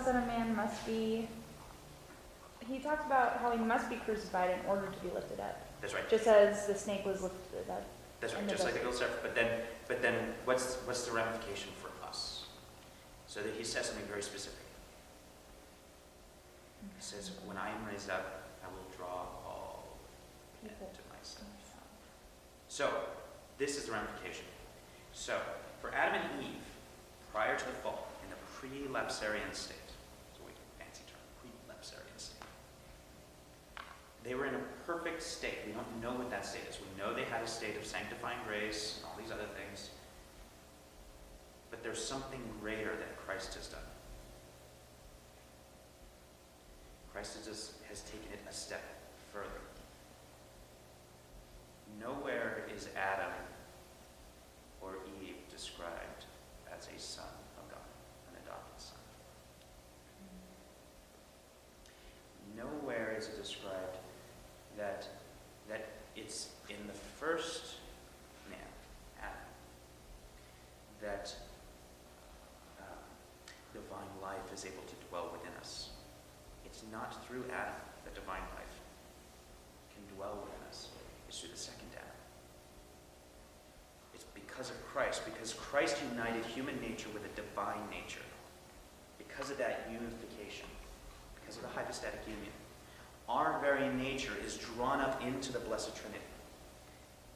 Son of Man must be, he talks about how he must be crucified in order to be lifted up. That's right. Just as the snake was lifted up. That's right. Just like the golden serpent. But then, what's the ramification for us? So that he says something very specific. He says, "When I am raised up, I will draw all men to myself." So, this is the ramification. So, for Adam and Eve, prior to the fall, in the pre-lapsarian state, it's a fancy term, pre-lapsarian state, they were in a perfect state. We don't know what that state is. We know they had a state of sanctifying grace and all these other things. But there's something greater that Christ has done. Christ has taken it a step further. Nowhere is Adam or Eve described as a son of God, an adopted son. Nowhere is it described that it's in the first man, Adam, that divine life is able to dwell within us. It's not through Adam that divine life can dwell within us. It's through the second Adam. It's because of Christ, because Christ united human nature with a divine nature. Because of that unification, because of the hypostatic union, our very nature is drawn up into the Blessed Trinity,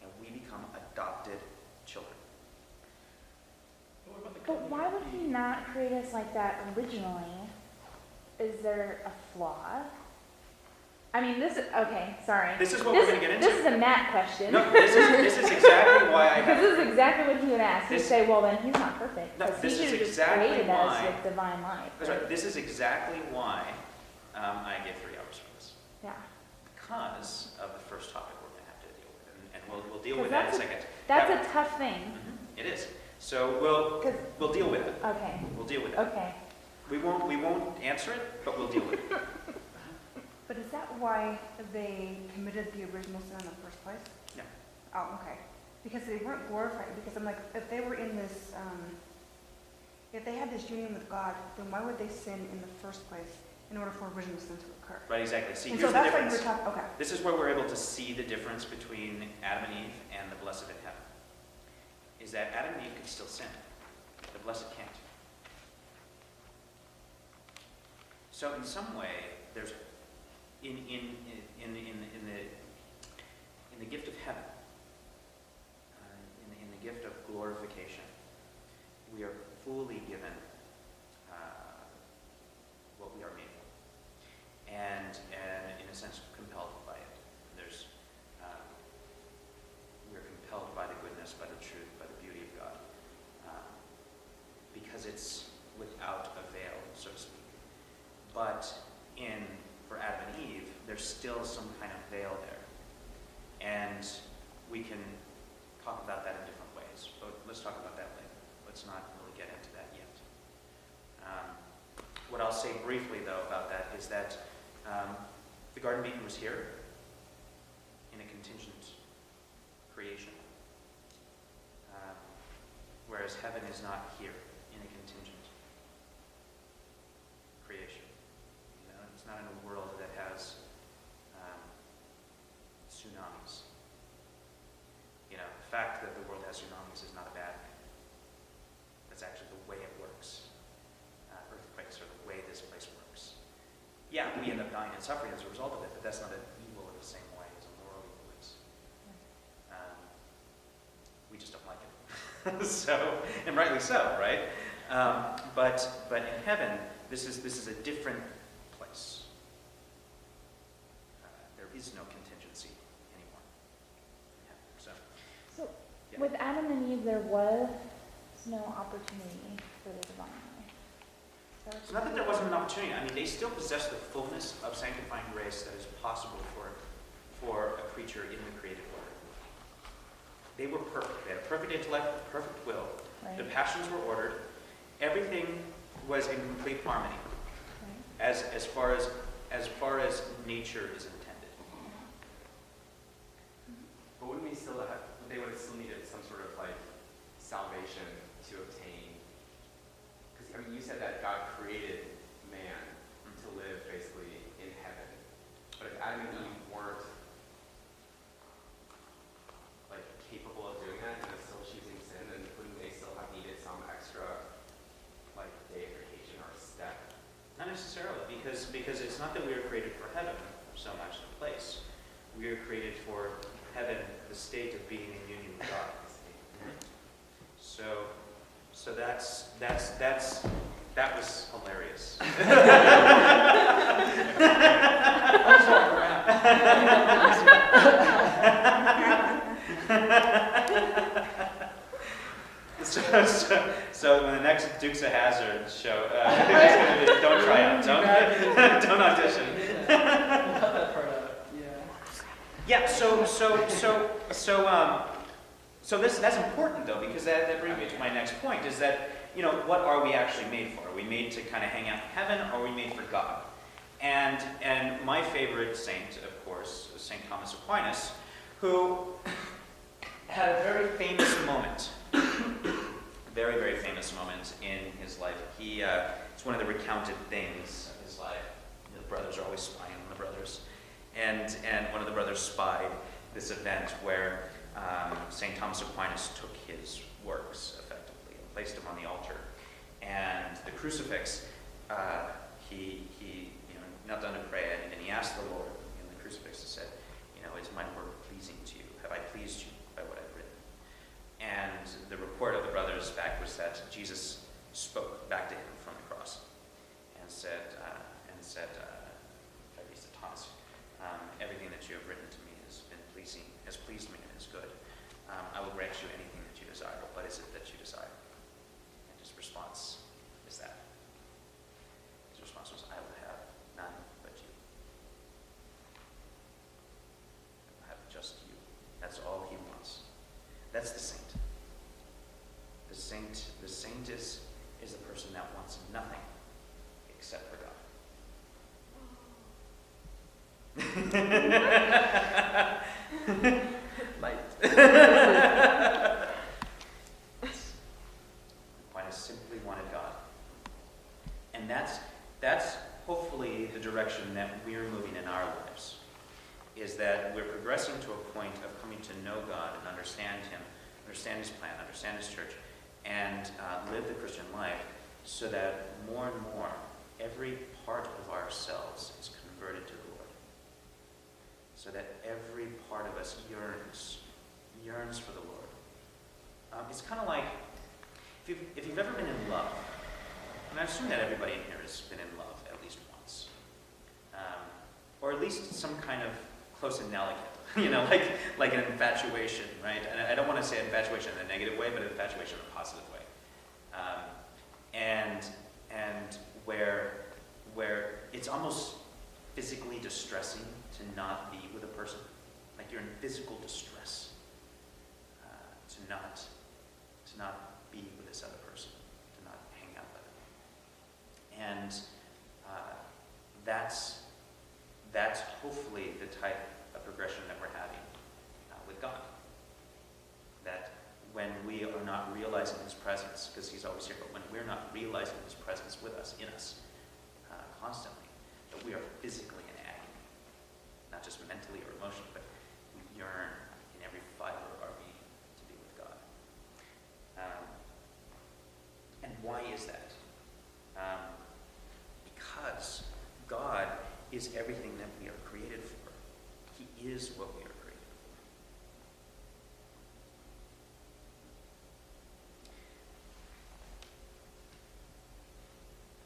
and we become adopted children. But why would he not create us like that originally? Is there a flaw? I mean, okay, sorry. This is what we're going to get into. This is a Matt question. No, this is exactly why I have. Because this is exactly what he would ask. He'd say, well, then he's not perfect. No, Because this he is should have just exactly created why. us with divine life. That's right. This is exactly why I get 3 hours for this. Yeah. Because of the first topic we're going to have to deal with. And we'll deal 'Cause with that in a second. That's a tough thing. Mm-hmm. It is. So we'll deal with it. Okay. We'll deal with it. Okay. We won't answer it, but we'll deal with it. But is that why they committed the original sin in the first place? Yeah. Oh, okay. Because they weren't glorified. Because I'm like, if they were in this, if they had this union with God, then why would they sin in the first place in order for original sin to occur? Right, exactly. See, And here's so the that's why you difference. were talking. Okay. This is where we're able to see the difference between Adam and Eve and the blessed in heaven. Is that Adam and Eve could still sin. The blessed can't. So in some way, there's in the gift of heaven, in the gift of glorification, we are fully given what we are made for, and in a sense compelled by it. We're compelled by the goodness, by the truth, by the beauty of God, because it's without a veil, so to speak. But for Adam and Eve, there's still some kind of veil there. And we can talk about that in different ways. But let's talk about that later. Let's not really get into that yet. What I'll say briefly, though, about that is that the Garden of Eden was here in a contingent creation, whereas heaven is not here in a contingent creation. It's not in a world that has tsunamis. The fact that the world has tsunamis is not a bad thing. That's actually the way it works. Earthquakes are the way this place works. Yeah, we end up dying and suffering as a result of it, but that's not an evil in the same way as a moral evil is. We just don't like it. So, and rightly so, right? But in heaven, this is a different place. There is no contingency anymore in heaven. So yeah. With Adam and Eve, there was no opportunity for the divine life. It's not that there wasn't an opportunity. I mean, they still possess the fullness of sanctifying grace that is possible for a creature in the created order. They were perfect. They had a perfect intellect, a perfect will. Right. The passions were ordered. Everything was in complete harmony, Right. as far as nature is intended. But wouldn't they would have still needed some sort of salvation to obtain? Because you said that God created man Adam and Eve weren't like capable of doing that and are still choosing sin, then wouldn't they still have needed some extra like deification or step? Not necessarily, because it's not that we were created for heaven so much, the place. We are created for heaven, the state of being in union with God. So that was hilarious. So when the next Dukes of Hazzard show, it's gonna be, don't try out, don't audition. Yeah. So that's important though, because that brings me to my next point, is that, what are we actually made for? Are we made to kind of hang out in heaven, or are we made for God? And my favorite saint, of course, was St. Thomas Aquinas, who had a very famous moment, very, very famous moment in his life. It's one of the recounted things of his life. The brothers are always spying on the brothers. And one of the brothers spied this event where St. Thomas Aquinas took his works, effectively, and placed them on the altar. And the crucifix, he knelt down to pray, and he asked the Lord in the crucifix, and said, is my work pleasing to you? Have I pleased you by what I've written? And the report of the brothers back was that Jesus spoke back to him from the cross and said, Thomas, everything that you have written to me has pleased me and is good. I will grant you anything that you desire. What is it that you desire? And his response is that. His response was, I will have none but you. I will have just you. That's all he wants. That's the saint. The saint is the person that wants nothing except for God. Light. Aquinas simply wanted God. And that's hopefully the direction that we're moving in our lives, is that we're progressing to a point of coming to know God and understand him, understand his plan, understand his church, and live the Christian life so that more and more every part of ourselves is converted to the Lord. So that every part of us yearns for the Lord. It's kind of like, if you've ever been in love, and I assume that everybody in here has been in love at least once, or at least some kind of close analogy, like an infatuation, right? And I don't want to say infatuation in a negative way, but infatuation in a positive way. And where it's almost physically distressing to not be with a person, like you're in physical distress, to not be with this other person, to not hang out with them. And that's hopefully the type of progression that we're having with God. That when we are not realizing his presence, because he's always here, but when we're not realizing his presence with us, in us, constantly, that we are physically in agony. Not just mentally or emotionally, but we yearn in every fiber of our being to be with God. And why is that? Because God is everything that we are created for. He is what we are created for.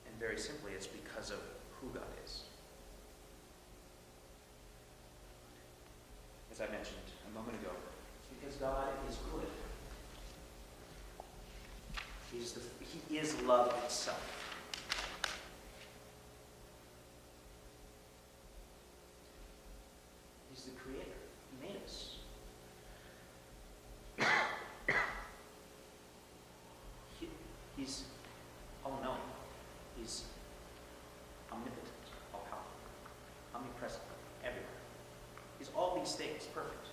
And very simply, it's because of who God is. As I mentioned a moment ago, because God is good. He is love itself. He's the creator. He made us. He's all-knowing. He's omnipotent, all-powerful, omnipresent, everywhere. He's all these things, perfect.